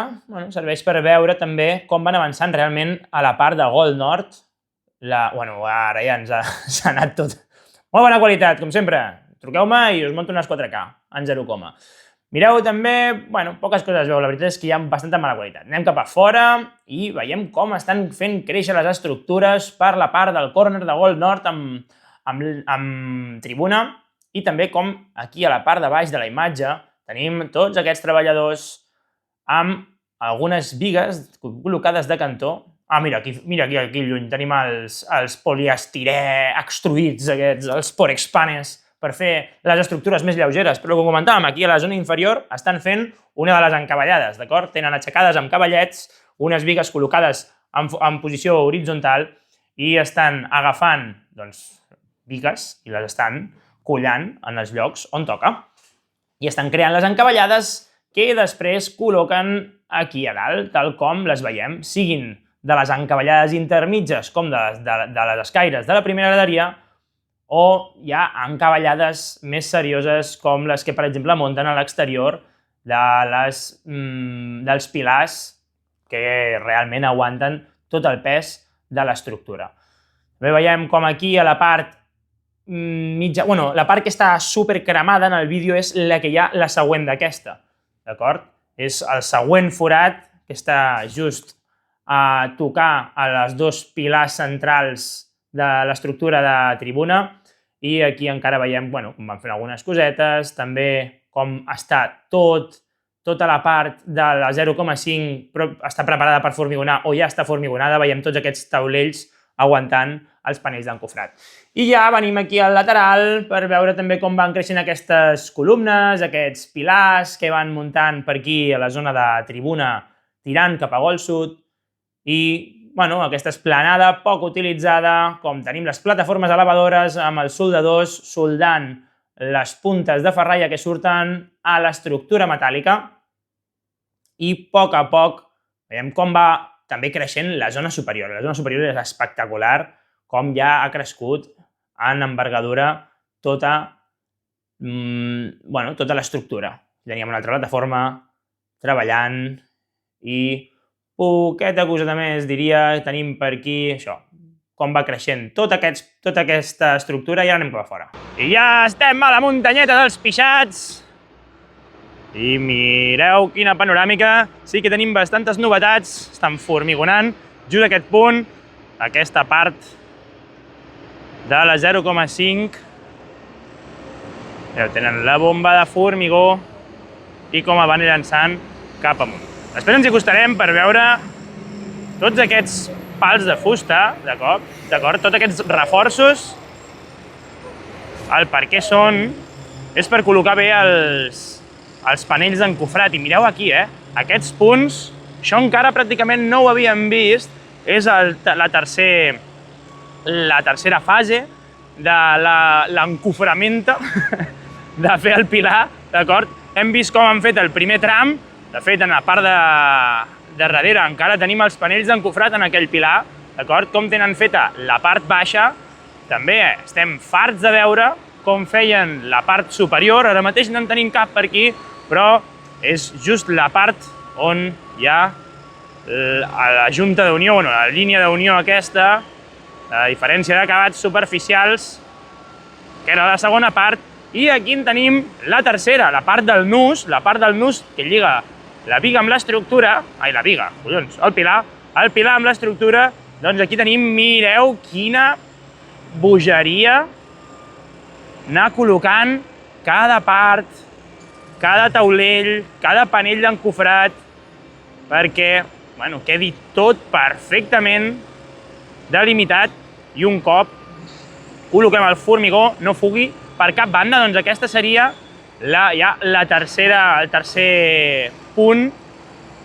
serveix per veure també com van avançant realment a la part de Gol Nord. Ara ja s'ha anat tot. Molt bona qualitat, com sempre. Truqueu-me i us monto unes 4K en 0, mireu també, poques coses veu, la veritat és que hi ha bastanta mala qualitat. Anem cap a fora i veiem com estan fent créixer les estructures per la part del córner de Gol Nord amb tribuna i també com aquí a la part de baix de la imatge tenim tots aquests treballadors amb algunes bigues col·locades de cantó. Mira aquí lluny tenim els poliestirè extruïts aquests, els porexpanes, per fer les estructures més lleugeres. Però com comentàvem, aquí a la zona inferior estan fent una de les encavallades, d'acord? Tenen aixecades amb cavallets, unes bigues col·locades en posició horitzontal i estan agafant bigues i les estan collant en els llocs on toca. I estan creant les encavallades que després col·loquen aquí a dalt, tal com les veiem, siguin de les encavallades intermitges com de les escaires de la primera graderia o hi ha encavallades més serioses com les que, per exemple, munten a l'exterior dels pilars que realment aguanten tot el pes de l'estructura. També veiem com aquí a la part mitja, la part que està supercremada en el vídeo és la que hi ha la següent d'aquesta, d'acord? És el següent forat que està just a tocar a les dos pilars centrals de l'estructura de tribuna i aquí encara veiem com van fent algunes cosetes, també com està tota la part de la 0,5 però està preparada per formigonar o ja està formigonada, veiem tots aquests taulells aguantant els panells d'encofrat. I ja venim aquí al lateral per veure també com van creixent aquestes columnes, aquests pilars que van muntant per aquí a la zona de tribuna tirant cap a Gol Sud i aquesta esplanada poc utilitzada, com tenim les plataformes elevadores amb els soldadors soldant les puntes de ferralla que surten a l'estructura metàl·lica i a poc veiem com va també creixent la zona superior. La zona superior és espectacular, com ja ha crescut en envergadura tota l'estructura. Teníem una altra plataforma treballant i poqueta coseta més, diria, tenim per aquí això, com va creixent tota aquesta estructura i ara anem cap a fora. I ja estem a la muntanyeta dels Pixats i mireu quina panoràmica, sí que tenim bastantes novetats, estan formigonant just aquest punt, aquesta part de la 0,5, tenen la bomba de formigó i com van llançant cap amunt. Després ens hi acostarem per veure tots aquests pals de fusta, d'acord? Tots aquests reforços, el per què són, és per col·locar bé els panells d'encofrat. I mireu aquí, aquests punts, això encara pràcticament no ho havíem vist, és la tercera fase de l'encoframenta de fer el pilar, d'acord? Hem vist com han fet el primer tram. De fet, en la part de darrere encara tenim els panells d'encofrat en aquell pilar, d'acord? Com tenen feta la part baixa. També estem farts de veure com feien la part superior. Ara mateix no en tenim cap per aquí, però és just la part on hi ha la junta d'unió, la línia d'unió aquesta, la diferència d'acabats superficials, que era la segona part, i aquí en tenim la tercera, la part del nus que lliga la viga amb l'estructura, el pilar amb l'estructura, doncs aquí tenim, mireu quina bogeria anar col·locant cada part, cada taulell, cada panell d'encofrat, perquè quedi tot perfectament delimitat i un cop col·loquem el formigó no fugui per cap banda, doncs aquesta seria el tercer punt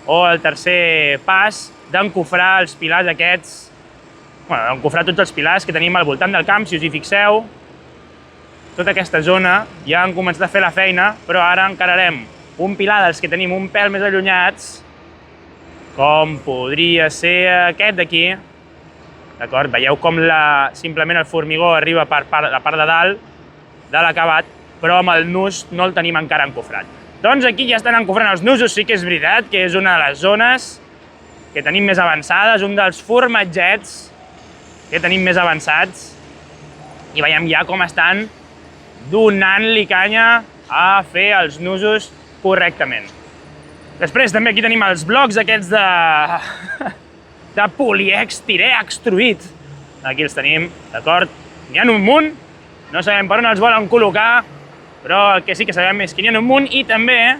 o el tercer pas d'encofrar els pilars aquests, d'encofrar tots els pilars que tenim al voltant del camp, si us hi fixeu. Tota aquesta zona ja han començat a fer la feina, però ara encararem un pilar dels que tenim un pèl més allunyats, com podria ser aquest d'aquí. Veieu com simplement el formigó arriba per la part de dalt de l'acabat, però amb el nus no el tenim encara encofrat. Doncs aquí ja estan encofrant els nusos, sí que és veritat que és una de les zones que tenim més avançades, un dels formatgets que tenim més avançats, i veiem ja com estan donant-li canya a fer els nusos correctament. Després també aquí tenim els blocs aquests de polièxtir extruït. Aquí els tenim, d'acord? N'hi ha un munt, no sabem per on els volen col·locar, però el que sí que sabem és que n'hi ha un munt, i també,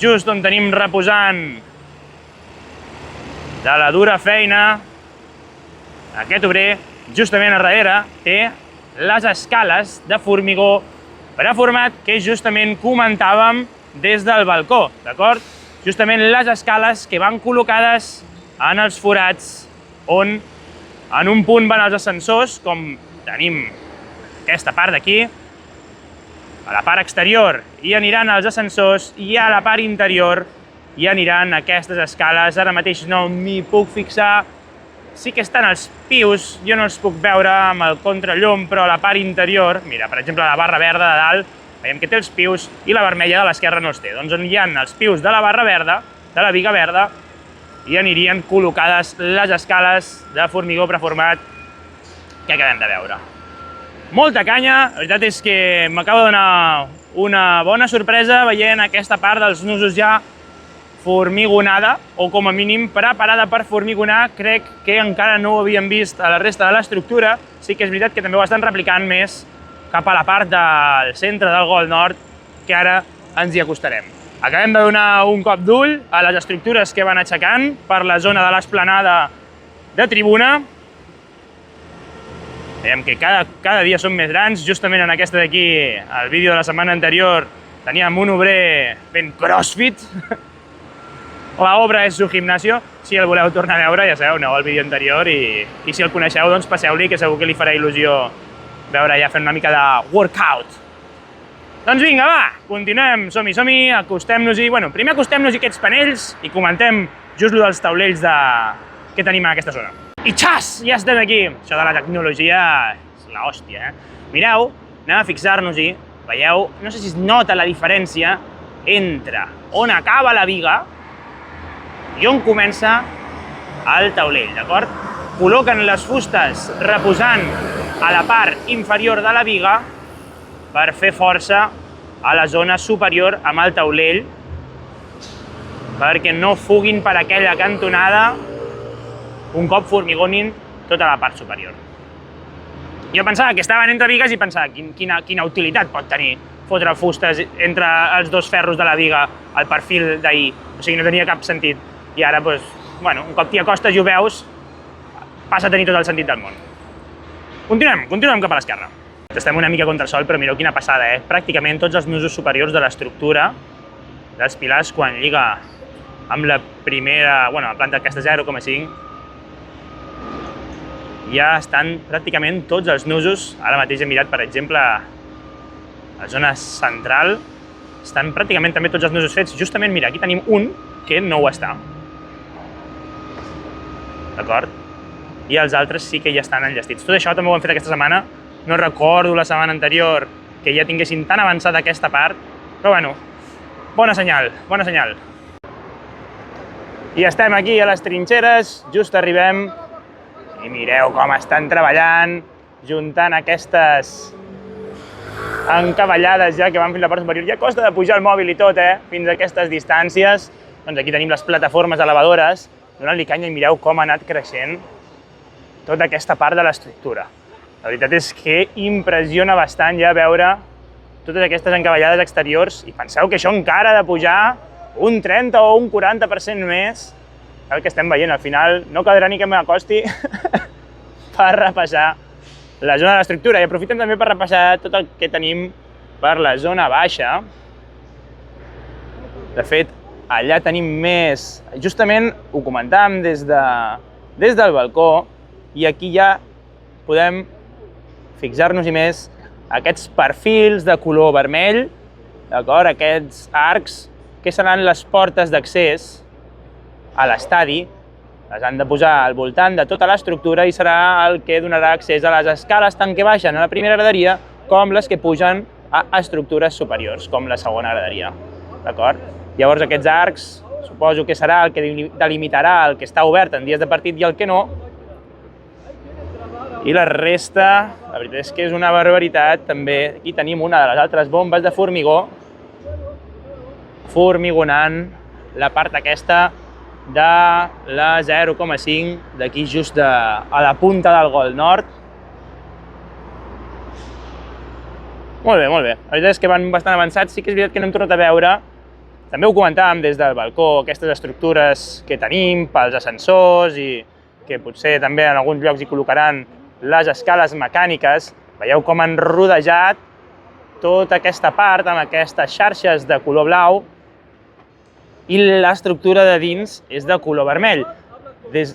just on tenim reposant de la dura feina, aquest obrer, justament a darrere, té les escales de formigó preformat que justament comentàvem des del balcó, d'acord? Justament les escales que van col·locades en els forats on en un punt van els ascensors, com tenim aquesta part d'aquí. A la part exterior hi aniran els ascensors i a la part interior hi aniran aquestes escales. Ara mateix no m'hi puc fixar. Sí que estan els pius, jo no els puc veure amb el contrallum, però a la part interior, mira, per exemple, la barra verda de dalt, veiem que té els pius i la vermella de l'esquerra no els té. Doncs on hi ha els pius de la barra verda, de la viga verda, hi anirien col·locades les escales de formigó preformat que acabem de veure. Molta canya, la veritat és que m'acaba de donar una bona sorpresa veient aquesta part dels nusos ja formigonada, o com a mínim preparada per formigonar. Crec que encara no ho havíem vist a la resta de l'estructura. Sí que és veritat que també ho estan replicant més cap a la part del centre del Gol Nord, que ara ens hi acostarem. Acabem de donar un cop d'ull a les estructures que van aixecant per la zona de l'esplanada de tribuna. Veiem que cada dia són més grans. Justament en aquesta d'aquí, el vídeo de la setmana anterior, teníem un obrer fent crossfit. La obra és su gimnasio. Si el voleu tornar a veure, ja sabeu, aneu al vídeo anterior, i si el coneixeu, doncs passeu-li, que segur que li farà il·lusió veure ja fent una mica de workout. Doncs vinga, va, continuem, som-hi, acostem-nos-hi. Bueno, primer acostem-nos-hi aquests panells i comentem just lo dels taulells que tenim en aquesta zona. I xas! Ja estem aquí! Això de la tecnologia és l'hòstia, Mireu, anem a fixar-nos-hi, veieu, no sé si es nota la diferència entre on acaba la viga i on comença el taulell, d'acord? Col·loquen les fustes reposant a la part inferior de la viga per fer força a la zona superior amb el taulell, perquè no fuguin per aquella cantonada un cop formigonin tota la part superior. Jo pensava que estaven entre vigues i pensava quina utilitat pot tenir fotre fustes entre els dos ferros de la viga al perfil d'ahir. O sigui, no tenia cap sentit. I ara, doncs, bueno, un cop t'hi acostes i ho veus, passa a tenir tot el sentit del món. Continuem cap a l'esquerra. Estem una mica contra el sol, però mireu quina passada, Pràcticament tots els nusos superiors de l'estructura dels pilars, quan lliga amb la primera, bueno, la planta aquesta 0,5, ja estan pràcticament tots els nusos. Ara mateix he mirat, per exemple, a la zona central, estan pràcticament també tots els nusos fets. Justament, mira, aquí tenim un que no ho està. D'acord? I els altres sí que ja estan enllestits. Tot això també ho hem fet aquesta setmana. No recordo la setmana anterior que ja tinguessin tan avançada aquesta part, però bueno, bona senyal, bona senyal. I estem aquí a les trinxeres, just arribem, i mireu com estan treballant, juntant aquestes encavallades ja que van fins a la part superior. Ja costa de pujar el mòbil i tot, fins a aquestes distàncies. Doncs aquí tenim les plataformes elevadores, donant-li canya, i mireu com ha anat creixent tota aquesta part de l'estructura. La veritat és que impressiona bastant ja veure totes aquestes encavallades exteriors, i penseu que això encara ha de pujar un 30 o un 40% més el que estem veient. Al final no caldrà ni que m'acosti per repassar la zona de l'estructura, i aprofitem també per repassar tot el que tenim per la zona baixa. De fet, allà tenim més. Justament ho comentàvem des del balcó, i aquí ja podem fixar-nos-hi més aquests perfils de color vermell, d'acord? Aquests arcs que seran les portes d'accés a l'estadi. Les han de posar al voltant de tota l'estructura i serà el que donarà accés a les escales tant que baixen a la primera graderia com les que pugen a estructures superiors, com la segona graderia. D'acord? Llavors aquests arcs suposo que serà el que delimitarà el que està obert en dies de partit i el que no. I la resta, la veritat és que és una barbaritat també. Aquí tenim una de les altres bombes de formigó, formigonant la part aquesta de la 0,5, d'aquí just a la punta del Gol Nord. Molt bé, molt bé. La veritat és que van bastant avançats. Sí que és veritat que no hem tornat a veure, també ho comentàvem des del balcó, aquestes estructures que tenim pels ascensors i que potser també en alguns llocs hi col·locaran les escales mecàniques. Veieu com han rodejat tota aquesta part amb aquestes xarxes de color blau i l'estructura de dins és de color vermell.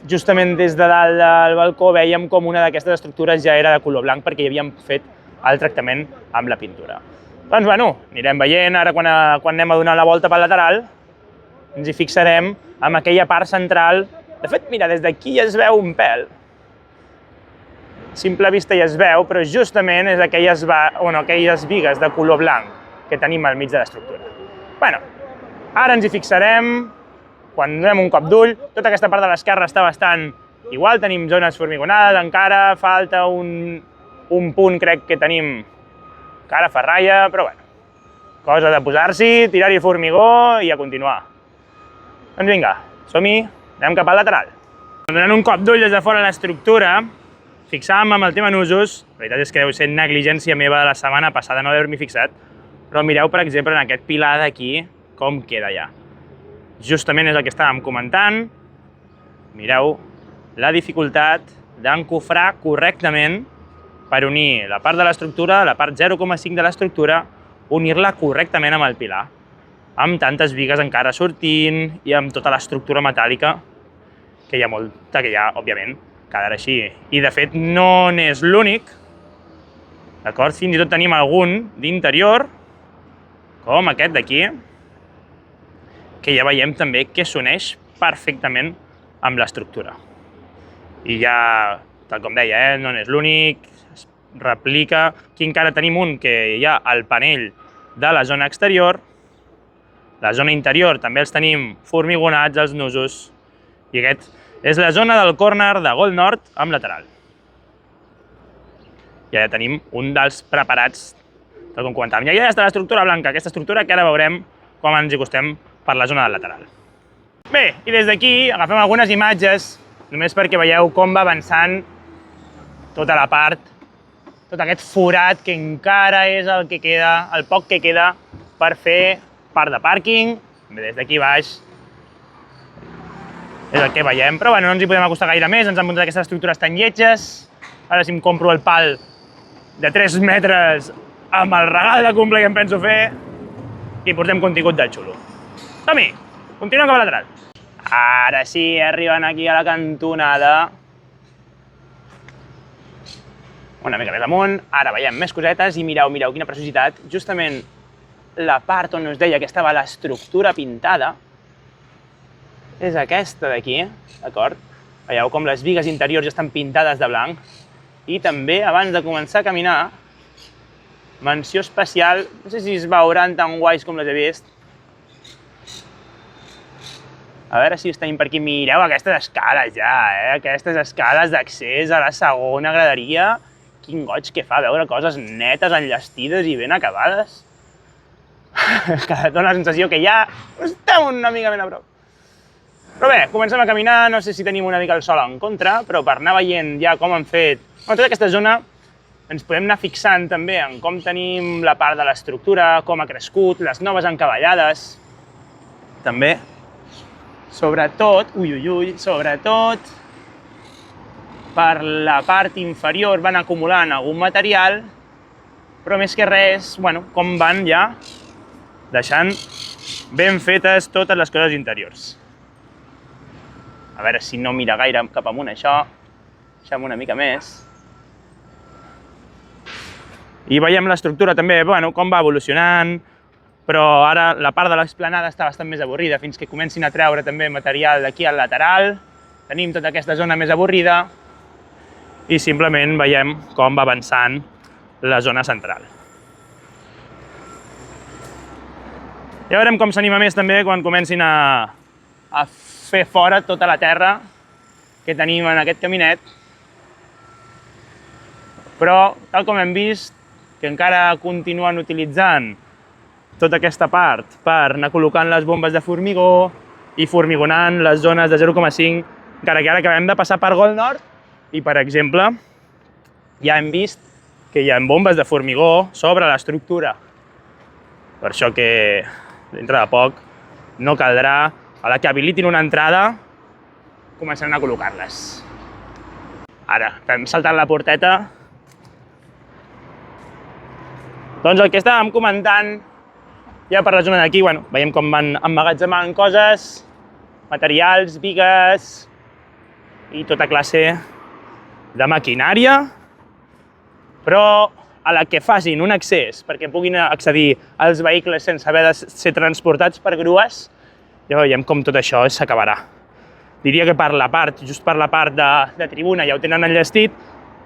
Justament des de dalt del balcó vèiem com una d'aquestes estructures ja era de color blanc perquè hi havíem fet el tractament amb la pintura. Doncs bueno, anirem veient, ara quan anem a donar la volta pel lateral ens hi fixarem en aquella part central. De fet, mira, des d'aquí ja es veu un pèl. A simple vista ja es veu, però justament és aquelles bigues de color blanc que tenim al mig de l'estructura. Bueno, ara ens hi fixarem quan donem un cop d'ull. Tota aquesta part de l'esquerra està bastant igual, tenim zones formigonades, encara falta un punt, crec que tenim encara ferralla, però bueno, cosa de posar-s'hi, tirar-hi formigó i a continuar. Doncs vinga, som-hi, anem cap al lateral. Donant un cop d'ull des de fora l'estructura, fixàvem amb el tema nusos, la veritat és que deu ser negligència meva de la setmana passada no haver-m'hi fixat, però mireu, per exemple, en aquest pilar d'aquí, com queda ja. Justament és el que estàvem comentant. Mireu la dificultat d'encofrar correctament per unir la part de l'estructura, la part 0,5 de l'estructura, unir-la correctament amb el pilar, amb tantes bigues encara sortint i amb tota l'estructura metàl·lica que hi ha molta, que ja, òbviament, quedarà així. I, de fet, no n'és l'únic, d'acord? Fins i tot tenim algun d'interior, com aquest d'aquí, que ja veiem també que s'uneix perfectament amb l'estructura. I ja, tal com deia, no n'és l'únic, es replica. Aquí encara tenim un que hi ha al panell de la zona exterior. La zona interior també els tenim formigonats, els nusos. I aquest és la zona del córner de Gol Nord amb lateral. I ja tenim un dels preparats, tal com comentàvem. I ja està l'estructura blanca, aquesta estructura que ara veurem com ens hi acostem per la zona del lateral. Bé, i des d'aquí agafem algunes imatges, només perquè veieu com va avançant tota la part, tot aquest forat que encara és el que queda, el poc que queda per fer part de pàrquing. Des d'aquí baix és el que veiem, però bueno, no ens hi podem acostar gaire més, ens han muntat aquestes estructures tan lletges. Ara si em compro el pal de 3 metres amb el regal de cumple que em penso fer i portem contingut del xulo. Som-hi! Continuem cap a lateral. Ara sí, arriben aquí a la cantonada. Una mica més amunt. Ara veiem més cosetes i mireu, mireu quina preciositat. Justament la part on us deia que estava l'estructura pintada és aquesta d'aquí, d'acord? Veieu com les bigues interiors ja estan pintades de blanc. I també, abans de començar a caminar, menció especial, no sé si es veuran tan guais com les he vist. A veure si els tenim per aquí. Mireu aquestes escales ja, aquestes escales d'accés a la segona graderia. Quin goig que fa veure coses netes, enllestides i ben acabades. Que dona la sensació que ja estem una mica ben a prop. Però bé, comencem a caminar, no sé si tenim una mica el sol en contra, però per anar veient ja com han fet tota aquesta zona ens podem anar fixant també en com tenim la part de l'estructura, com ha crescut, les noves encavallades. També, sobretot, sobretot per la part inferior van acumulant algun material, però més que res, bueno, com van ja deixant ben fetes totes les coses interiors. A veure si no mira gaire cap amunt això, deixem una mica més. I veiem l'estructura també, bueno, com va evolucionant, però ara la part de l'esplanada està bastant més avorrida, fins que comencin a treure també material d'aquí al lateral. Tenim tota aquesta zona més avorrida i simplement veiem com va avançant la zona central. Ja veurem com s'anima més també quan comencin a fer fora tota la terra que tenim en aquest caminet. Però, tal com hem vist, que encara continuen utilitzant tota aquesta part per anar col·locant les bombes de formigó i formigonant les zones de 0,5, encara que ara acabem de passar per Gol Nord i, per exemple, ja hem vist que hi ha bombes de formigó sobre l'estructura. Per això que, dintre de poc, no caldrà, a la que habilitin una entrada, començaran a col·locar-les. Ara, hem saltat la porteta. Doncs el que estàvem comentant, ja per la zona d'aquí, veiem com van emmagatzemant coses, materials, bigues i tota classe de maquinària, però a la que facin un accés perquè puguin accedir als vehicles sense haver de ser transportats per grues, ja veiem com tot això s'acabarà. Diria que just per la part de tribuna ja ho tenen enllestit,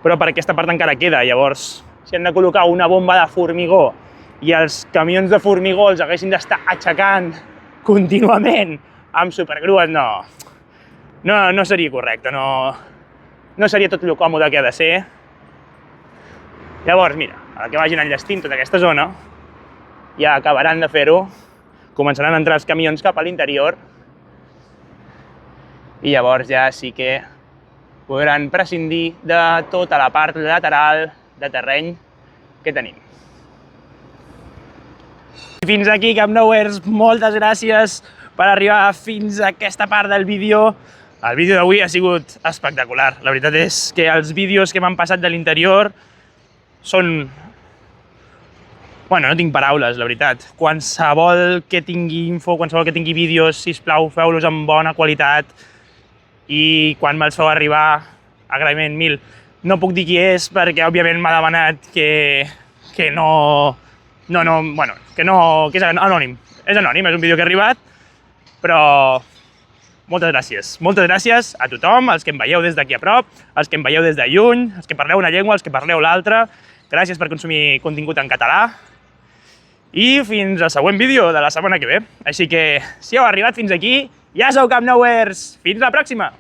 però per aquesta part encara queda. Llavors, si han de col·locar una bomba de formigó i els camions de formigó els haguessin d'estar aixecant contínuament amb supergrues, no seria correcte, no seria tot el còmode que ha de ser. Llavors, mira, a la que vagin enllestint tota aquesta zona, ja acabaran de fer-ho, començaran a entrar els camions cap a l'interior i llavors ja sí que podran prescindir de tota la part lateral de terreny que tenim. Fins aquí, Camp Nowheres, moltes gràcies per arribar fins a aquesta part del vídeo. El vídeo d'avui ha sigut espectacular. La veritat és que els vídeos que m'han passat de l'interior són... no tinc paraules, la veritat. Qualsevol que tingui info, qualsevol que tingui vídeos, sisplau, feu-los amb bona qualitat i quan me'ls feu arribar, agraïment 1000. No puc dir qui és perquè, òbviament, m'ha demanat que és anònim. És anònim, és un vídeo que ha arribat, però moltes gràcies. Moltes gràcies a tothom, els que em veieu des d'aquí a prop, els que em veieu des de lluny, els que parleu una llengua, els que parleu l'altra. Gràcies per consumir contingut en català. I fins al següent vídeo de la setmana que ve. Així que, si heu arribat fins aquí, ja sou Camp Nowheres. Fins la pròxima!